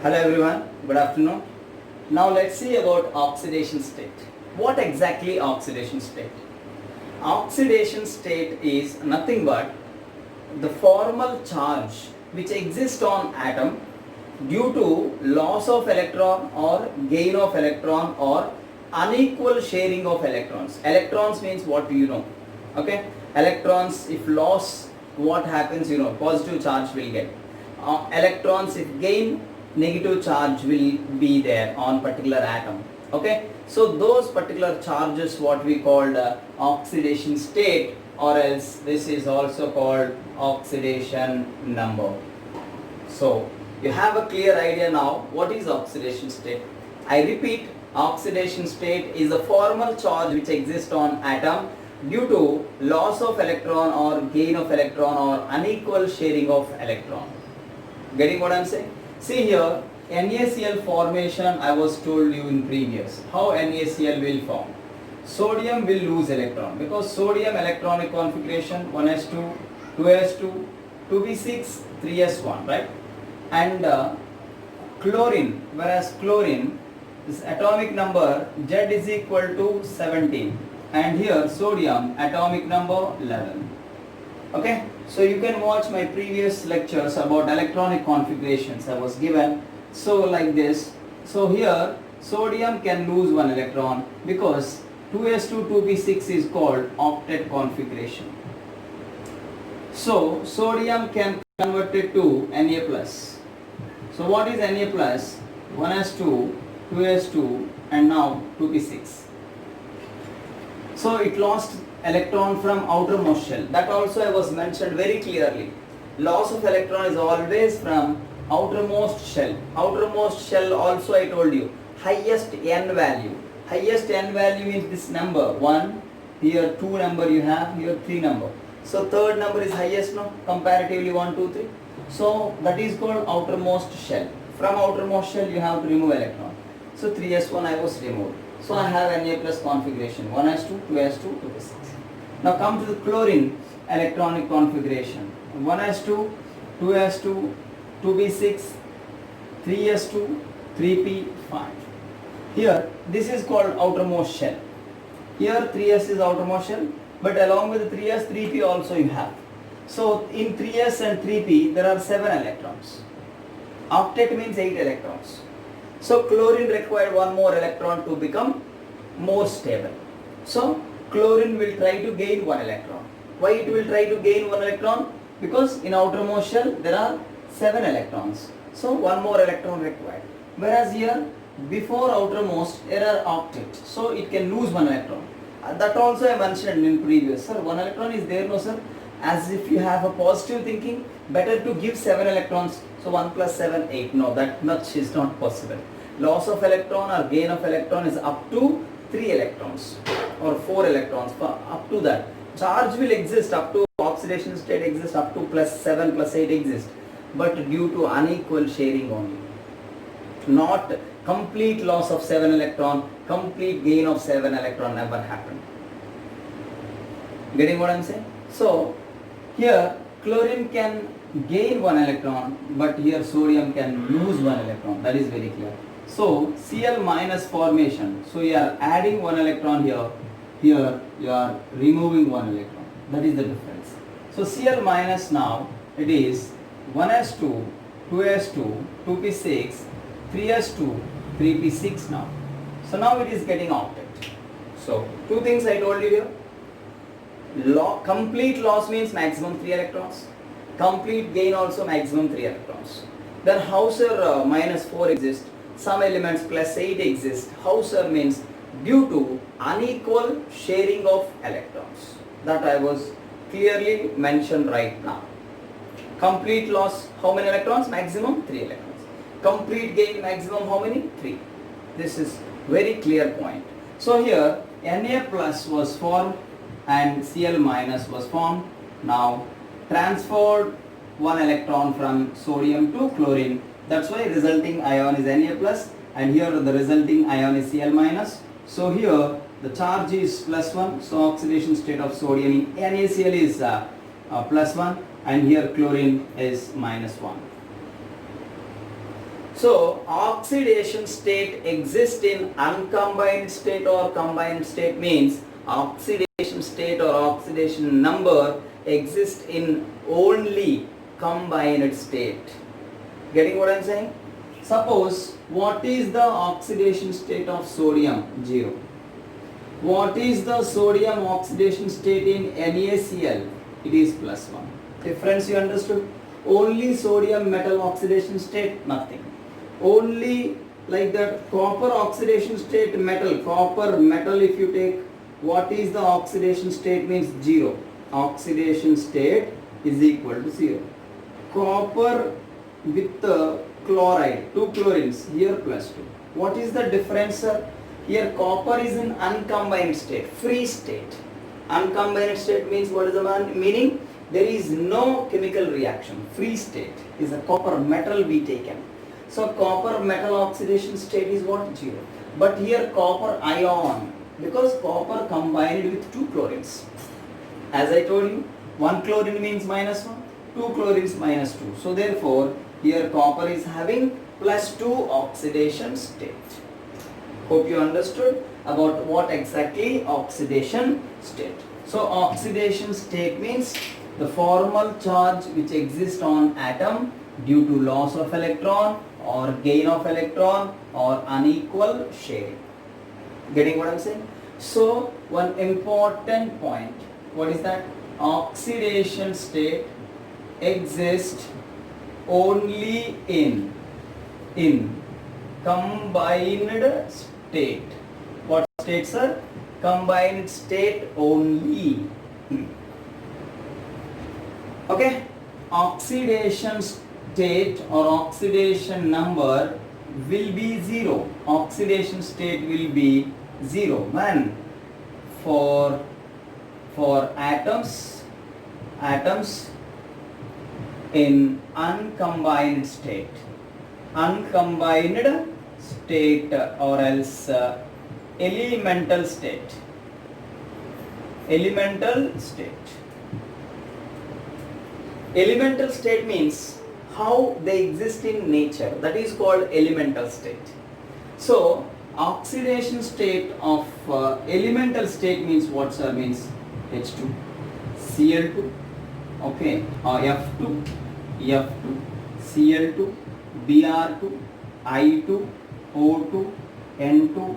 Hello everyone, good afternoon. Now let's see about oxidation state. What exactly oxidation state? Oxidation state is nothing but the formal charge which exists on atom due to loss of electron or gain of electron or unequal sharing of electrons. Electrons means what do you know? Okay, electrons if loss, what happens, positive charge will get. Electrons if gain, negative charge will be there on particular atom. Okay, so those particular charges what we called oxidation state, or else this is also called oxidation number. So you have a clear idea now what is oxidation state. I repeat, oxidation state is a formal charge which exists on atom due to loss of electron or gain of electron or unequal sharing of electron. Getting what I am saying? See here, NaCl formation I was told you in previous. How NaCl will form? Sodium will lose electron because sodium electronic configuration 1s2, 2s2, 2p6, 3s1, right? And chlorine, whereas chlorine, this atomic number Z is equal to 17, and here sodium atomic number 11. Okay, so you can watch my previous lectures about electronic configurations I was given. So like this, so here sodium can lose one electron because 2s2 2p6 is called octet configuration. So sodium can convert it to Na plus. So what is Na plus? 1s2, 2s2 and now 2p6. So it lost electron from outermost shell. That also I was mentioned very clearly. Loss of electron is always from outermost shell. Outermost shell also I told you highest n value. Highest n value means this number 1, here 2 number you have, here 3 number. So third number is highest now, comparatively 1, 2, 3. So that is called outermost shell. From outermost shell you have to remove electron. So 3s1 I was removed. So I have Na plus configuration 1s2, 2s2, 2p6. Now come to the chlorine electronic configuration 1s2, 2s2, 2p6, 3s2, 3p5. Here this is called outermost shell. Here 3s is outermost shell, but along with 3s, 3p also you have. So in 3s and 3p there are 7 electrons. Octet means 8 electrons. So chlorine required one more electron to become more stable. So chlorine will try to gain one electron. Why it will try to gain one electron? Because in outermost shell there are 7 electrons. So one more electron required. Whereas here before outermost there are octet. So it can lose one electron. That also I mentioned in previous. Sir, one electron is there, no sir? As if you have a positive thinking, better to give 7 electrons. So 1 plus 7, 8. No, that much is not possible. Loss of electron or gain of electron is up to 3 electrons or 4 electrons. Up to that. Charge will exist up to oxidation state exists up to plus 7 plus 8 exist. But due to unequal sharing only. Not complete loss of 7 electron, complete gain of 7 electron never happened. Getting what I am saying? So here chlorine can gain 1 electron, but here sodium can lose 1 electron. That is very clear. So Cl minus formation. So you are adding 1 electron here. Here you are removing 1 electron. That is the difference. So Cl minus now it is 1s2, 2s2, 2p6, 3s2, 3p6 now. So now it is getting octet. So two things I told you here. Complete loss means maximum 3 electrons. Complete gain also maximum 3 electrons. Then Hauser minus 4 exists. Some elements plus 8 exist. Hauser means due to unequal sharing of electrons. That I was clearly mentioned right now. Complete loss, how many electrons? Maximum 3 electrons. Complete gain, maximum how many? 3. This is very clear point. So here Na plus was formed and Cl minus was formed. Now transferred 1 electron from sodium to chlorine. That's why resulting ion is Na plus, and here the resulting ion is Cl minus. So here the charge is plus 1. So oxidation state of sodium in NaCl is plus 1, and here chlorine is minus 1. So oxidation state exists in uncombined state or combined state means oxidation state or oxidation number exists in only combined state. Getting what I am saying? Suppose what is the oxidation state of sodium? 0. What is the sodium oxidation state in NaCl? It is +1. Difference you understood? Only sodium metal oxidation state, nothing. Only like that copper oxidation state metal, copper metal if you take, what is the oxidation state means 0. Oxidation state is equal to 0. Copper with chloride, 2 chlorines, here +2. What is the difference, sir? Here copper is in uncombined state, free state. Uncombined state means what is the meaning? There is no chemical reaction. Free state is a copper metal we taken. So copper metal oxidation state is what? 0. But here copper ion, because copper combined with 2 chlorines. As I told you, 1 chlorine means -1, 2 chlorines -2. So therefore, here copper is having +2 oxidation state. Hope you understood about what exactly oxidation state. So oxidation state means the formal charge which exists on atom due to loss of electron or gain of electron or unequal sharing. Getting what I am saying? So one important point, what is that? Oxidation state exists only in combined state. What state, sir? Combined state only. Okay, oxidation state or oxidation number will be 0. Oxidation state will be 0 when for atoms in uncombined state or else elemental state. Elemental state means how they exist in nature, that is called elemental state. So oxidation state of elemental state means what, sir? Means H2, Cl2, okay, F2, Cl2, Br2, I2, O2, N2,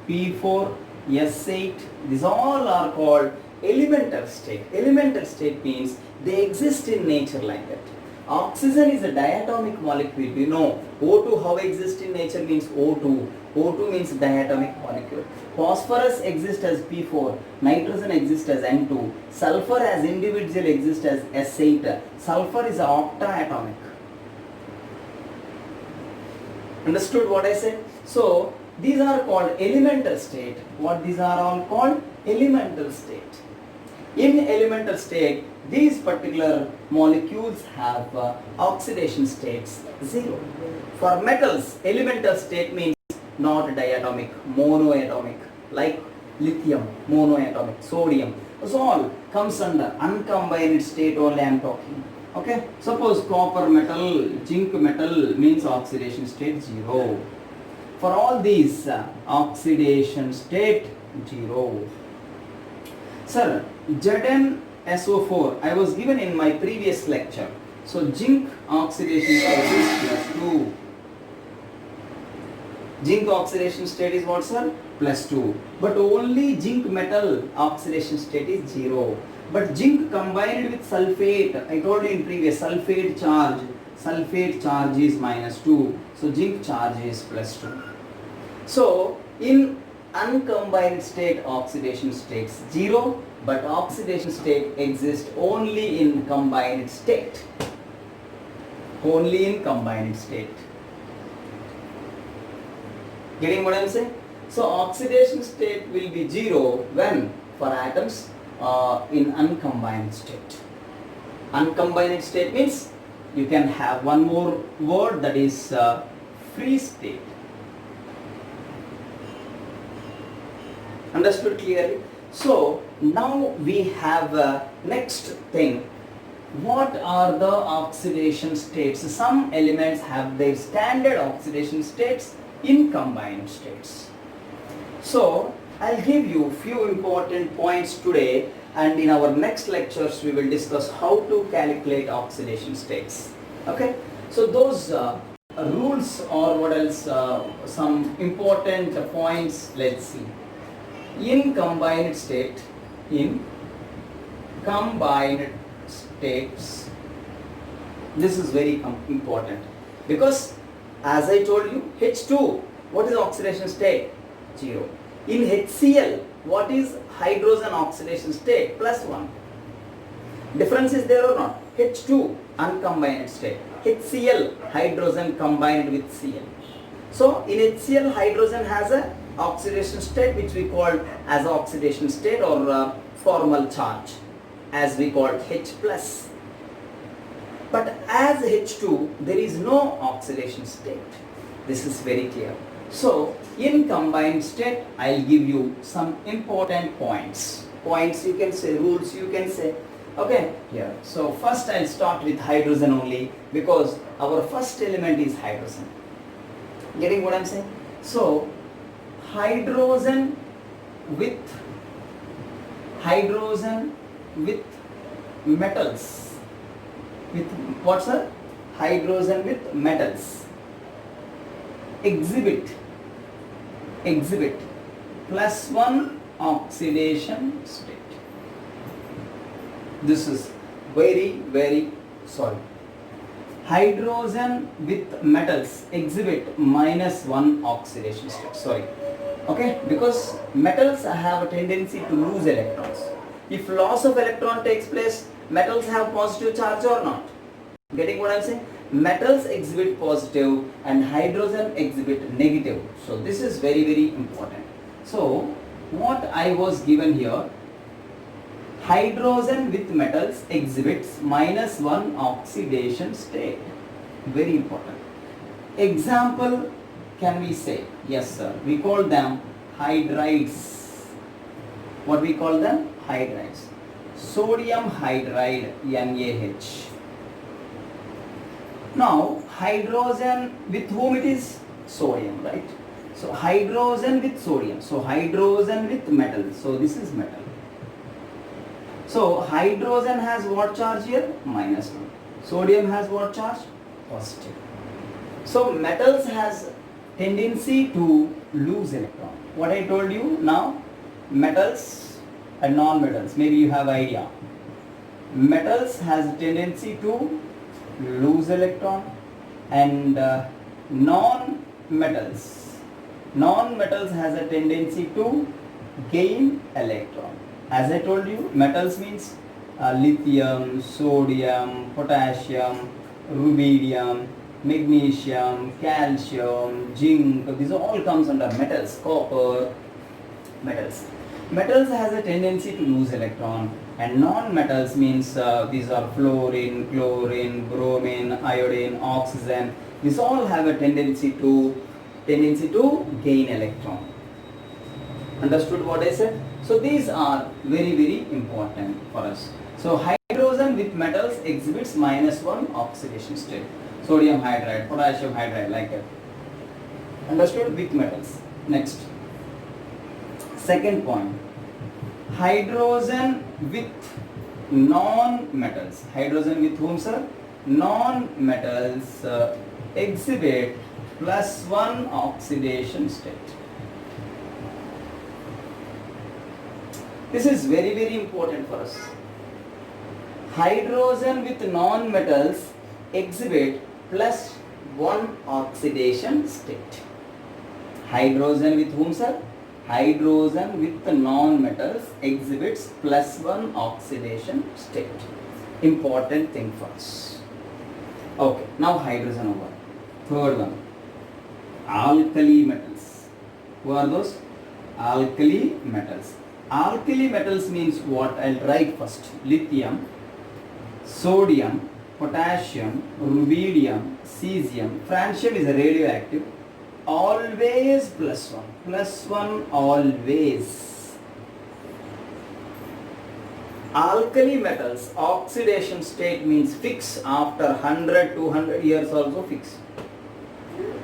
P4, S8. These all are called elemental state. Elemental state means they exist in nature like that. Oxygen is a diatomic molecule. You know, O2 how exists in nature means O2. O2 means diatomic molecule. Phosphorus exists as P4. Nitrogen exists as N2. Sulfur as individual exists as S8. Sulfur is octaatomic. Understood what I said? So these are called elemental state. What these are all called? Elemental state. In elemental state, these particular molecules have oxidation states 0. For metals, elemental state means not diatomic, monoatomic, like lithium, monoatomic, sodium. So all comes under uncombined state only I am talking. Okay, suppose copper metal, zinc metal means oxidation state 0. For all these oxidation state 0. Sir, ZnSO4 I was given in my previous lecture. So zinc oxidation state is +2. Zinc oxidation state is what, sir? +2. But only zinc metal oxidation state is 0. But zinc combined with sulfate, I told you in previous, sulfate charge is -2. So zinc charge is +2. So in uncombined state oxidation states 0, but oxidation state exists only in combined state. Only in combined state. Getting what I am saying? So oxidation state will be 0 when for atoms in uncombined state. Uncombined state means you can have one more word, that is free state. Understood clearly? So now we have next thing, what are the oxidation states? Some elements have their standard oxidation states in combined states. So I'll give you few important points today, and in our next lectures we will discuss how to calculate oxidation states. Okay, so those rules, or what else, some important points, let's see. In combined states, this is very important, because as I told you, H2, what is oxidation state? 0. In HCl, what is hydrogen oxidation state? +1. Difference is there or not? H2, uncombined state. HCl, hydrogen combined with Cl. So in HCl, hydrogen has a oxidation state which we call as oxidation state, or formal charge, as we call H+. But as H2, there is no oxidation state. This is very clear. So in combined state, I'll give you some important points. Points you can say, rules you can say. Okay, here. So first I'll start with hydrogen only, because our first element is hydrogen. Getting what I'm saying? So hydrogen with metals. With what, sir? Hydrogen with metals. Exhibit +1 oxidation state. This is very sorry. Hydrogen with metals exhibit -1 oxidation state. Sorry. Okay, because metals have a tendency to lose electrons. If loss of electron takes place, metals have positive charge or not? Getting what I'm saying? Metals exhibit positive and hydrogen exhibit negative. So this is very important. So what I was given here, hydrogen with metals exhibits -1 oxidation state. Very important. Example, can we say? Yes, sir. We call them hydrides. What we call them? Hydrides. Sodium hydride, NaH. Now hydrogen with whom it is? Sodium, right? So hydrogen with sodium. So hydrogen with metal. So this is metal. So hydrogen has what charge here? -1. Sodium has what charge? Positive. So metals has tendency to lose electron. What I told you now, metals and non-metals, maybe you have idea. Metals has a tendency to lose electron, and non-metals has a tendency to gain electron. As I told you, metals means lithium, sodium, potassium, rubidium, magnesium, calcium, zinc. These all comes under metals. Copper, metals. Metals has a tendency to lose electron, and non-metals means these are fluorine, chlorine, bromine, iodine, oxygen. These all have a tendency to gain electron. Understood what I said? So these are very important for us. So hydrogen with metals exhibits -1 oxidation state. Sodium hydride, potassium hydride, like that. Understood? With metals. Next. Second point. Hydrogen with non-metals. Hydrogen with whom, sir? Non-metals exhibit +1 oxidation state. This is very important for us. Hydrogen with non-metals exhibit +1 oxidation state. Hydrogen with whom, sir? Hydrogen with non-metals exhibits +1 oxidation state. Important thing for us. Okay, now hydrogen over. Third one, alkali metals. Who are those? Alkali metals. Alkali metals means what? I'll write first. Lithium, sodium, potassium, rubidium, cesium. Francium is a radioactive. Always +1. +1 always. Alkali metals oxidation state means fix after 100 200 years also fix.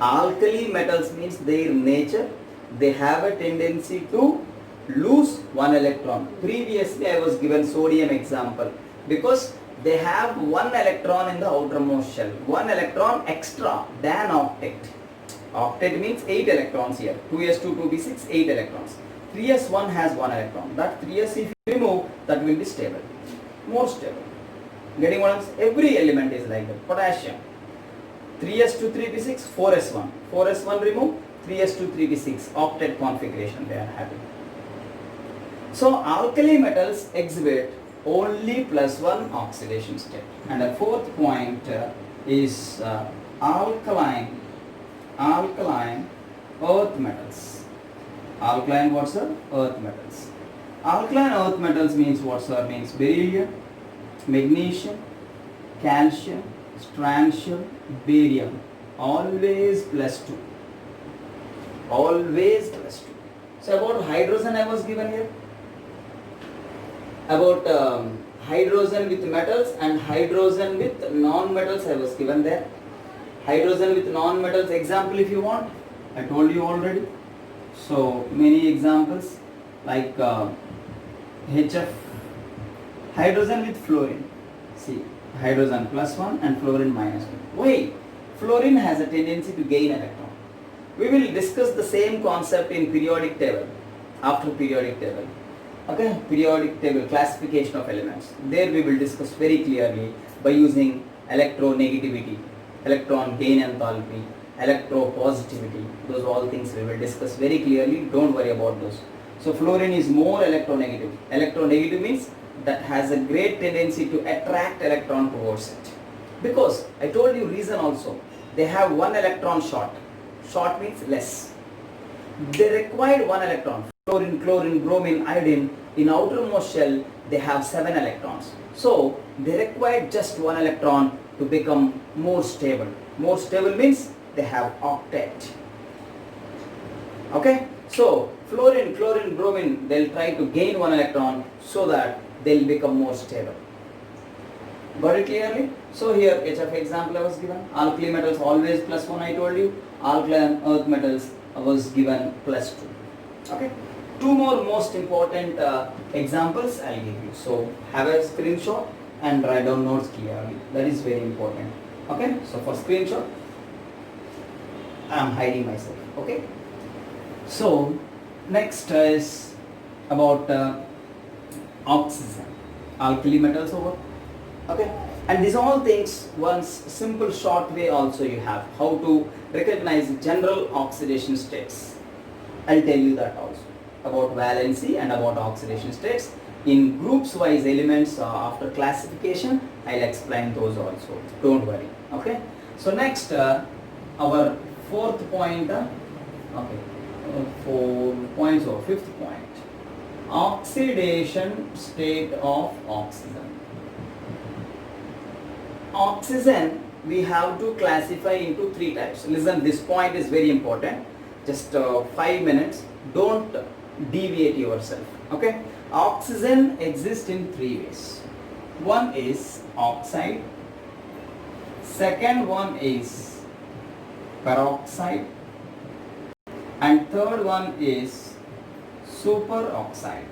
Alkali metals means their nature, they have a tendency to lose one electron. Previously I was given sodium example because they have one electron in the outermost shell, one electron extra than octet. Octet means 8 electrons here, 2s2 2p6 8 electrons. 3s1 has one electron. That 3s if you remove, that will be stable, more stable. Getting what I'm saying? Every element is like that. Potassium, 3s2 3p6 4s1, 4s1 remove, 3s2 3p6 octet configuration they are having. So alkali metals exhibit only +1 oxidation state. And the fourth point is alkaline earth metals. Alkaline what's the earth metals? Alkaline earth metals means what sir? Means beryllium, magnesium, calcium, strontium, barium, always +2. Always +2. So about hydrogen I was given here. About hydrogen with metals and hydrogen with non-metals I was given there. Hydrogen with non-metals example if you want, I told you already. So many examples like HF, hydrogen with fluorine. See, hydrogen +1 and fluorine -1. Why? Fluorine has a tendency to gain electron. We will discuss the same concept in periodic table, after periodic table. Okay, periodic table classification of elements. There we will discuss very clearly by using electronegativity, electron gain enthalpy, electropositivity. Those all things we will discuss very clearly. Don't worry about those. So fluorine is more electronegative. Electronegative means that has a great tendency to attract electron towards it. Because I told you reason also. They have one electron short. Short means less. They required one electron. Fluorine, chlorine, bromine, iodine. In outermost shell they have 7 electrons. So they required just one electron to become more stable. More stable means they have octet. Okay, so fluorine, chlorine, bromine, they'll try to gain one electron so that they'll become more stable. Got it clearly? So here HF example I was given. Alkali metals always +1 I told you. Alkaline earth metals was given +2. Okay, two more most important examples I'll give you. So have a screenshot and write down notes clearly. That is very important. Okay, so for screenshot I am hiding myself. Okay, so next is about oxygen, alkali metals over. Okay, and these all things one simple short way also you have how to recognize general oxidation states. I'll tell you that also about valency and about oxidation states in groups wise elements. After classification I'll explain those also, don't worry. Okay, so next our fourth point, okay, 4 points or fifth point, oxidation state of oxygen. Oxygen we have to classify into 3 types. Listen, this point is very important. Just 5 minutes, don't deviate yourself. Okay, oxygen exists in 3 ways. One is oxide, second one is peroxide, and third one is superoxide.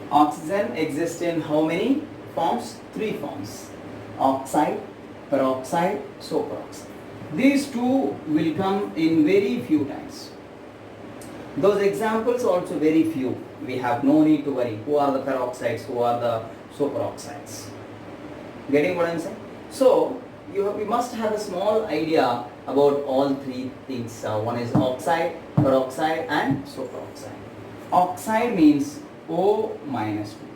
Oxygen exists in how many forms? 3 forms: oxide, peroxide, superoxide. These two will come in very few times. Those examples also very few. We have no need to worry who are the peroxides, who are the superoxides. Getting what I am saying? So we must have a small idea about all 3 things. One is oxide, peroxide and superoxide. Oxide means O minus 2.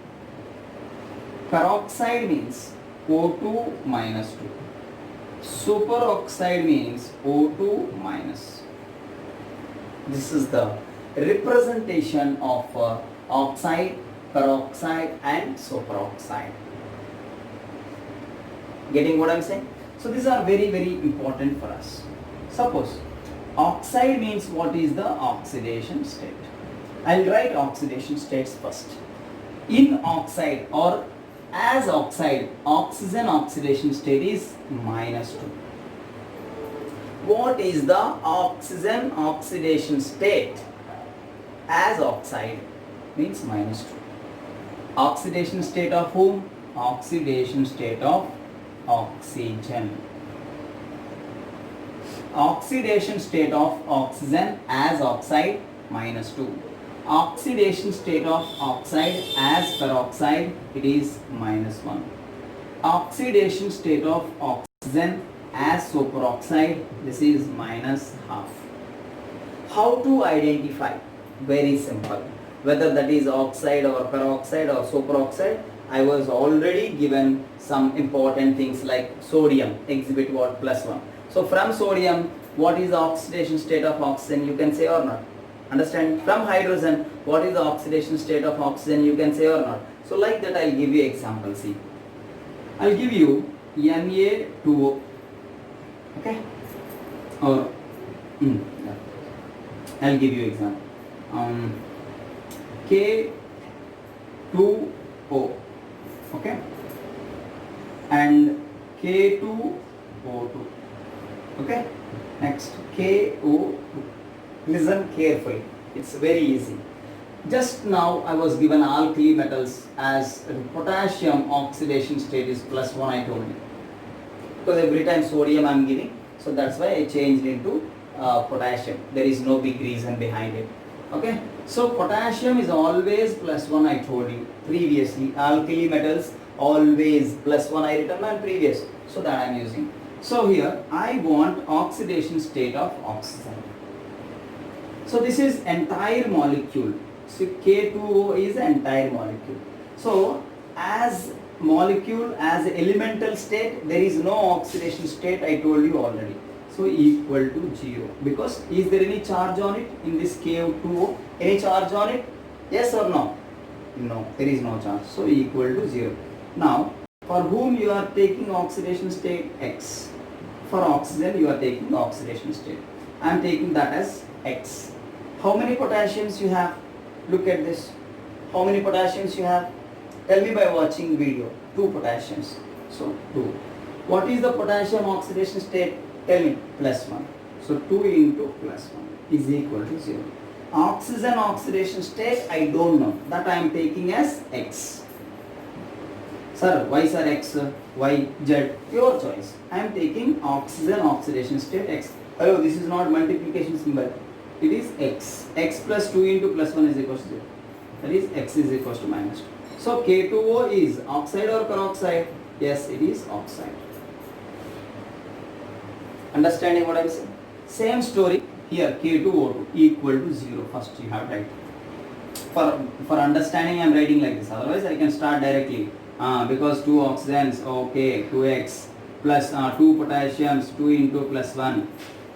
Peroxide means O2 minus 2. Superoxide means O2 minus. This is the representation of oxide, peroxide and superoxide. Getting what I am saying? So these are very important for us. Suppose oxide means what is the oxidation state? I'll write oxidation states first. In oxide or as oxide, oxygen oxidation state is -2. What is the oxygen oxidation state? As oxide means -2. Oxidation state of whom? Oxidation state of oxygen. Oxidation state of oxygen as oxide -2. Oxidation state of oxide as peroxide, it is -1. Oxidation state of oxygen as superoxide, this is -1/2. How to identify? Very simple. Whether that is oxide or peroxide or superoxide, I was already given some important things like sodium, exhibit what? +1. So from sodium, what is the oxidation state of oxygen, you can say or not? Understand? From hydrogen, what is the oxidation state of oxygen, you can say or not? So like that I'll give you example. See, I'll give you Na2O, okay, or I'll give you example, K2O, okay, and K2O2, okay. Next KO2. Listen carefully, it's very easy. Just now I was given alkali metals as potassium oxidation state is +1, I told you. Because every time sodium I am giving, so that's why I changed into potassium. There is no big reason behind it. Okay, so potassium is always +1, I told you previously. Alkali metals always +1 I written on previous, so that I am using. So here I want oxidation state of oxygen. So this is entire molecule. So K2O is entire molecule. So as molecule, as elemental state, there is no oxidation state, I told you already. So equal to 0. Because is there any charge on it in this K2O? Any charge on it? Yes or no? No, there is no charge. So equal to 0. Now for whom you are taking oxidation state? X. For oxygen you are taking oxidation state. I am taking that as X. How many potassiums you have? Look at this. How many potassiums you have? Tell me by watching video. 2 potassiums. So 2. What is the potassium oxidation state? Tell me. +1. So 2 into +1 is equal to 0. Oxygen oxidation state I don't know. That I am taking as X. Sir, why sir X? Why Z? Your choice. I am taking oxygen oxidation state X. Hello, this is not multiplication symbol. It is X. X plus 2 into +1 is equal to 0. That is X is equal to -2. So K2O is oxide or peroxide? Yes, it is oxide. Understanding what I am saying? Same story here, K2O2 equal to 0. First you have to write. For understanding I am writing like this. Otherwise I can start directly. Because 2 oxygens, okay, 2x plus 2 potassiums, 2 into +1.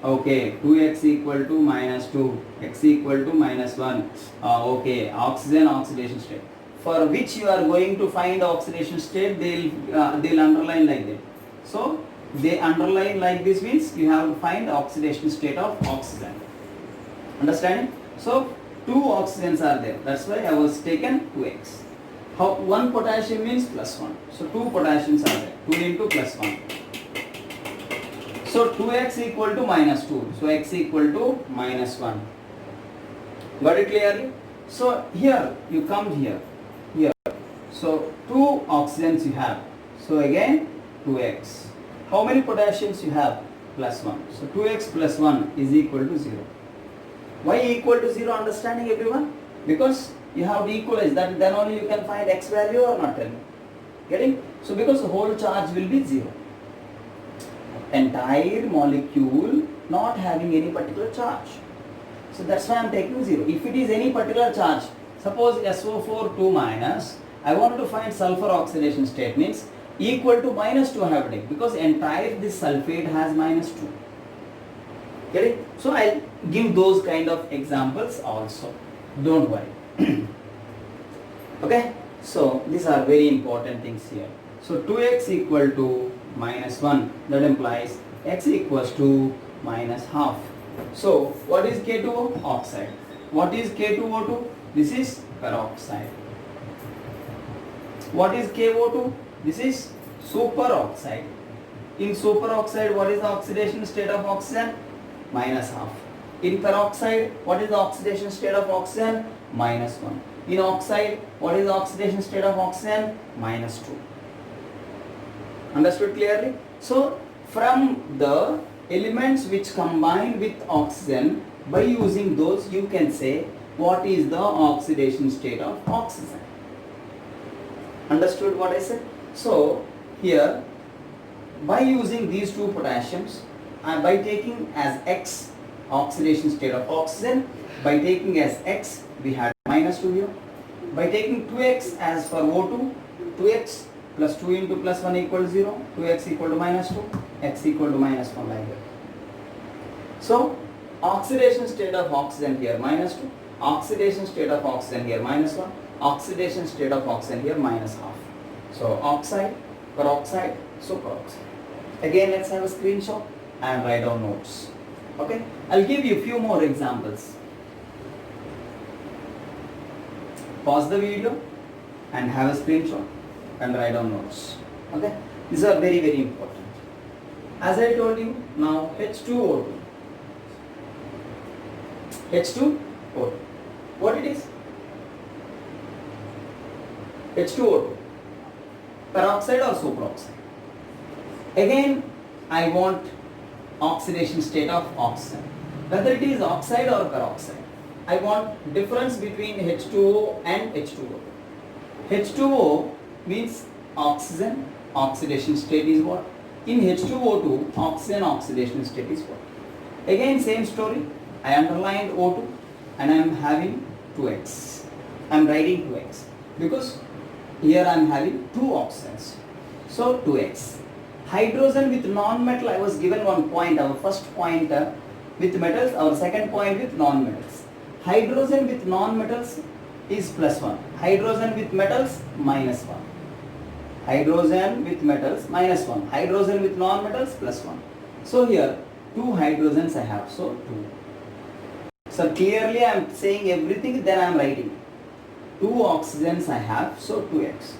Okay, 2x equal to -2, x equal to -1. Okay, oxygen oxidation state. For which you are going to find oxidation state, they'll underline like that. So they underline like this means you have to find oxidation state of oxygen. Understanding? So 2 oxygens are there. That's why I was taken 2x. How 1 potassium means +1. So 2 potassiums are there. 2 into +1. So 2x equal to -2. So x equal to -1. Got it clearly? So here you come here. So 2 oxygens you have. So again 2x. How many potassiums you have? +1. So 2x plus 1 is equal to 0. Why equal to 0? Understanding everyone? Because you have to equalize that, then only you can find x value or not. Getting? So because the whole charge will be 0. Entire molecule not having any particular charge. So that's why I am taking 0. If it is any particular charge, suppose SO4 2 minus, I want to find sulfur oxidation state means equal to -2 I have to take, because entire this sulfate has -2. Get it? So I'll give those kind of examples also. Don't worry. Okay? So these are very important things here. So 2x equal to -1, that implies x equals to -1/2. So what is K2O? Oxide. What is K2O2? This is peroxide. What is KO2? This is superoxide. In superoxide, what is the oxidation state of oxygen? Minus half. In peroxide, what is the oxidation state of oxygen? Minus 1. In oxide, what is the oxidation state of oxygen? Minus 2. Understood clearly? So, from the elements which combine with oxygen, by using those you can say what is the oxidation state of oxygen. Understood what I said? So, here by using these two potassiums, by taking as X oxidation state of oxygen, by taking as X we had minus 2 here. By taking 2X as for O2, 2X plus 2 into plus 1 equals 0, 2X equal to minus 2, X equal to minus 1 like that. So, oxidation state of oxygen here minus 2, oxidation state of oxygen here minus 1, oxidation state of oxygen here minus half. So, oxide, peroxide, superoxide. Again, let's have a screenshot and write down notes. Okay, I'll give you a few more examples. Pause the video and have a screenshot and write down notes. Okay, these are very, very important. As I told you, now H2O2. H2O2. What it is? H2O2. Peroxide or superoxide? Again, I want oxidation state of oxygen. Whether it is oxide or peroxide, I want difference between H2O and H2O. H2O means oxygen, oxidation state is what? In H2O2, oxygen oxidation state is what? Again, same story. I underlined O2 and I am having 2X. I am writing 2X because here I am having two oxygens. So 2X. Hydrogen with non-metal, I was given one point, our first point with metals, our second point with non-metals. Hydrogen with non-metals is plus 1. Hydrogen with metals minus 1. Hydrogen with metals minus 1. Hydrogen with non-metals plus 1. So here 2 hydrogens I have, so 2. So clearly I am saying everything, then I am writing. 2 oxygens I have, so 2X.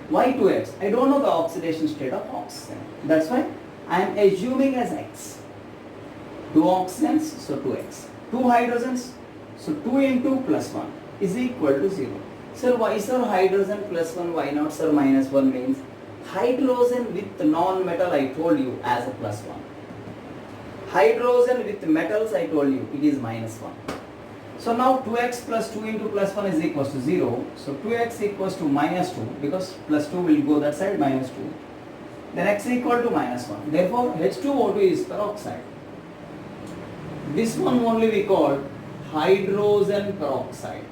Why 2X? I don't know the oxidation state of oxygen. That's why I am assuming as X. 2 oxygens, so 2X. 2 hydrogens, so 2 into plus 1 is equal to 0. Sir, why sir hydrogen plus 1, why not sir minus 1 means? Hydrogen with non-metal I told you as a plus 1. Hydrogen with metals I told you it is minus 1. So now 2x plus 2 into plus 1 is equals to 0. So 2x equals to minus 2 because plus 2 will go that side minus 2. Then x equal to minus 1. Therefore H2O2 is peroxide. This one only we call hydrogen peroxide.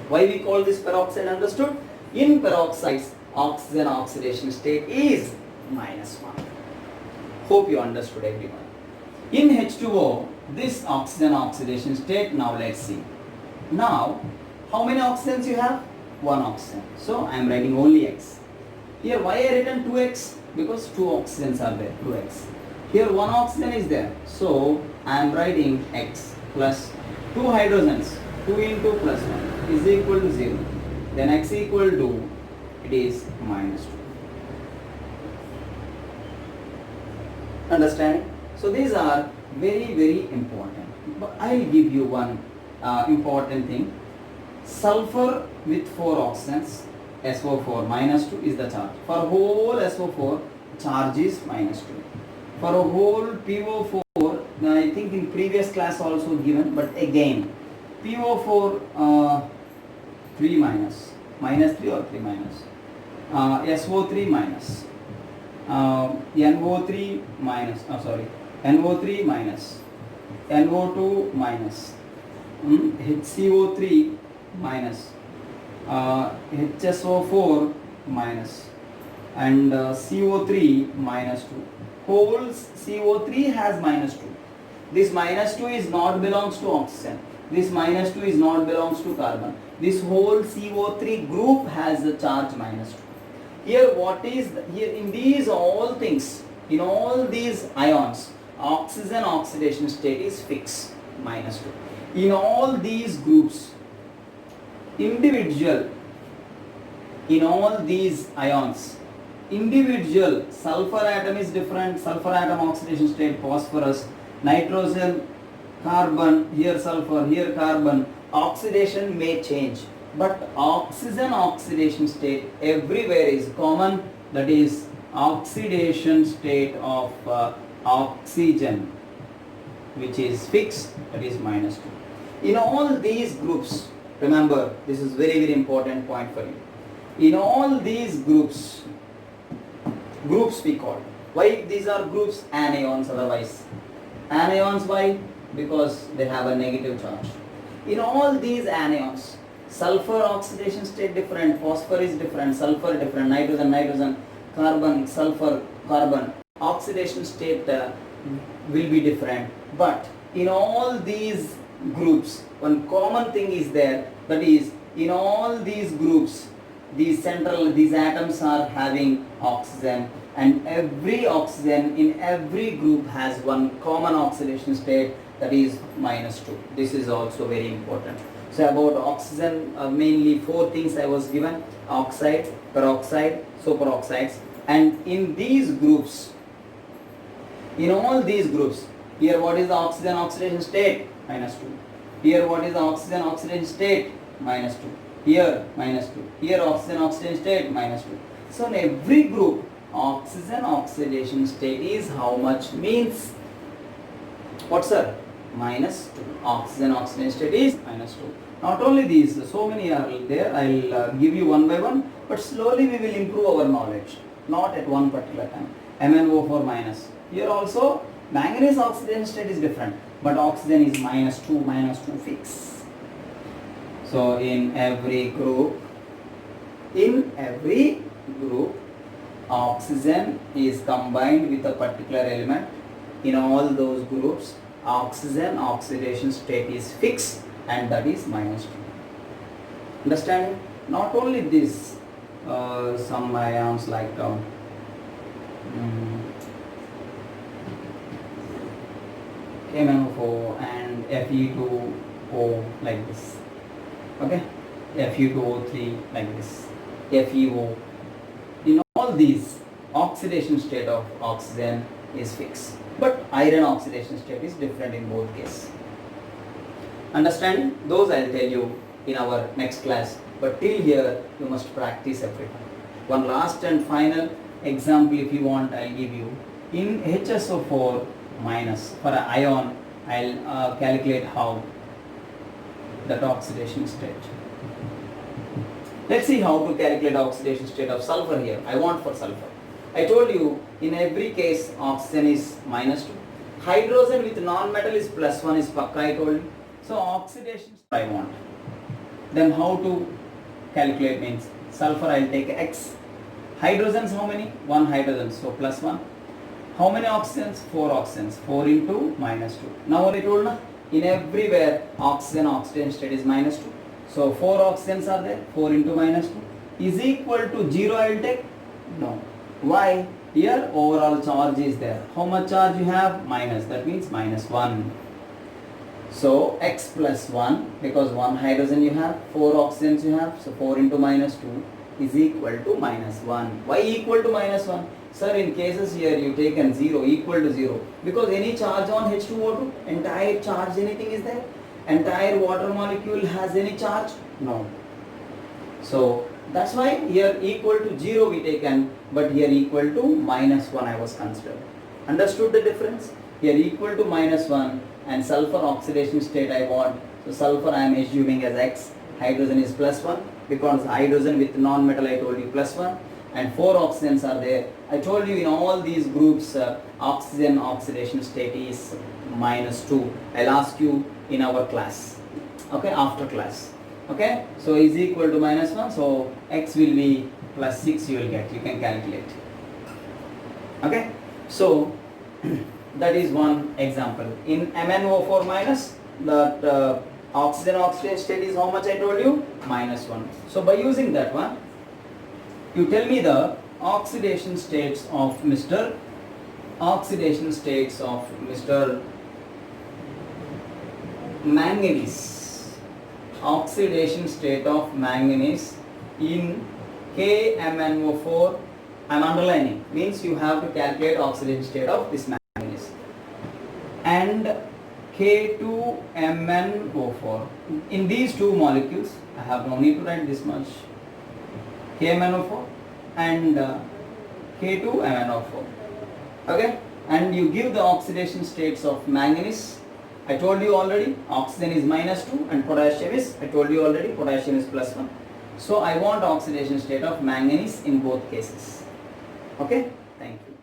Why we call this peroxide? Understood? In peroxides, oxygen oxidation state is minus 1. Hope you understood everyone. In H2O, this oxygen oxidation state, now let's see. Now, how many oxygens you have? 1 oxygen. So, I am writing only X. Here, why I written 2X? Because 2 oxygens are there, 2X. Here, 1 oxygen is there. So, I am writing X plus 2 hydrogens. 2 into plus 1 is equal to 0. Then X equal to, it is minus 2. Understanding? So these are very, very important. But I will give you one important thing. Sulfur with 4 oxygens, SO4 minus 2 is the charge. For whole SO4, charge is minus 2. For a whole PO4, I think in previous class also given, but again, PO4 3 minus, minus 3 or 3 minus, SO3 minus, NO3 minus, NO3 minus, NO2 minus, HCO3 minus, HSO4 minus, and CO3 minus 2. Whole CO3 has minus 2. This minus 2 is not belongs to oxygen. This minus 2 is not belongs to carbon. This whole CO3 group has a charge minus 2. Here what is, here in these all things, in all these ions, oxygen oxidation state is fixed, minus 2. In all these groups, individual in all these ions, individual sulfur atom is different, sulfur atom oxidation state, phosphorus, nitrogen, carbon, here sulfur, here carbon, oxidation may change, but oxygen oxidation state everywhere is common, that is oxidation state of oxygen, which is fixed, that is -2. In all these groups, remember this is very important point for you. In all these groups we call. Why these are groups? Anions otherwise. Anions, why? Because they have a negative charge. In all these anions, sulfur oxidation state different, phosphor is different, sulfur different, nitrogen, carbon, sulfur, carbon, oxidation state will be different. But in all these groups, one common thing is there, that is in all these groups, these atoms are having oxygen, and every oxygen in every group has one common oxidation state, that is -2. This is also very important. So about oxygen, mainly 4 things I was given: oxide, peroxide, superoxides. And in these groups, in all these groups, here what is the oxygen oxidation state? -2. Here what is the oxygen oxidation state? -2. Here -2. Here oxygen oxidation state -2. So in every group, oxygen oxidation state is how much? Means what, sir? -2. Oxygen oxidation state is -2. Not only these, so many are there. I'll give you one by one, but slowly we will improve our knowledge. Not at one particular time. MnO4 minus. Here also manganese oxidation state is different, but oxygen is -2 fix. So in every group, oxygen is combined with a particular element. In all those groups, oxygen oxidation state is fixed, and that is -2. Understand? Not only this, some ions like MnO4 and Fe2O like this. Okay, Fe2O3 like this, FeO. In all these, oxidation state of oxygen is fixed, but iron oxidation state is different in both cases. Understand? Those I'll tell you in our next class, but till here you must practice everything. One last and final example, if you want, I'll give you. In HSO4 minus, for an ion, I'll calculate how that oxidation state. Let's see how to calculate oxidation state of sulfur here. I want for sulfur. I told you in every case oxygen is -2. Hydrogen with non-metal is +1 is pakka, I told you. So oxidation I want. Then how to calculate means sulfur I'll take X. Hydrogens how many? 1 hydrogen, so +1. How many oxygens? 4 oxygens. 4 into -2. Now what I told na? In everywhere oxygen oxidation state is -2. So 4 oxygens are there. 4 into -2 is equal to 0. I will take? No. Why? Here overall charge is there. How much charge you have? Minus. That means -1. So X plus 1, because 1 hydrogen you have, 4 oxygens you have. So 4 into -2 is equal to -1. Why equal to -1? Sir, in cases here you taken 0, equal to 0, because any charge on H2O2, entire charge, anything is there? Entire water molecule has any charge? No. So that's why here equal to 0 we taken, but here equal to -1 I was considered. Understood the difference? Here equal to -1 and sulfur oxidation state I want. So sulfur I am assuming as X, hydrogen is +1, because hydrogen with non-metal I told you +1, and 4 oxygens are there. I told you in all these groups oxygen oxidation state is -2. I'll ask you in our class, okay, after class. Okay, so is equal to -1, so X will be +6 you will get, you can calculate. Okay, so that is one example. In MnO4 minus, that oxygen oxidation state is how much I told you? -1. So by using that one, you tell me the oxidation states of Mr. manganese. oxidation state of manganese in KMnO4. I am underlining, means you have to calculate oxidation state of this manganese, and K2MnO4. In these two molecules, I have no need to write this much, KMnO4 and K2MnO4. Okay, and you give the oxidation states of manganese. I told you already, oxygen is -2 and potassium is, I told you already, potassium is +1. So I want oxidation state of manganese in both cases. Okay, thank you.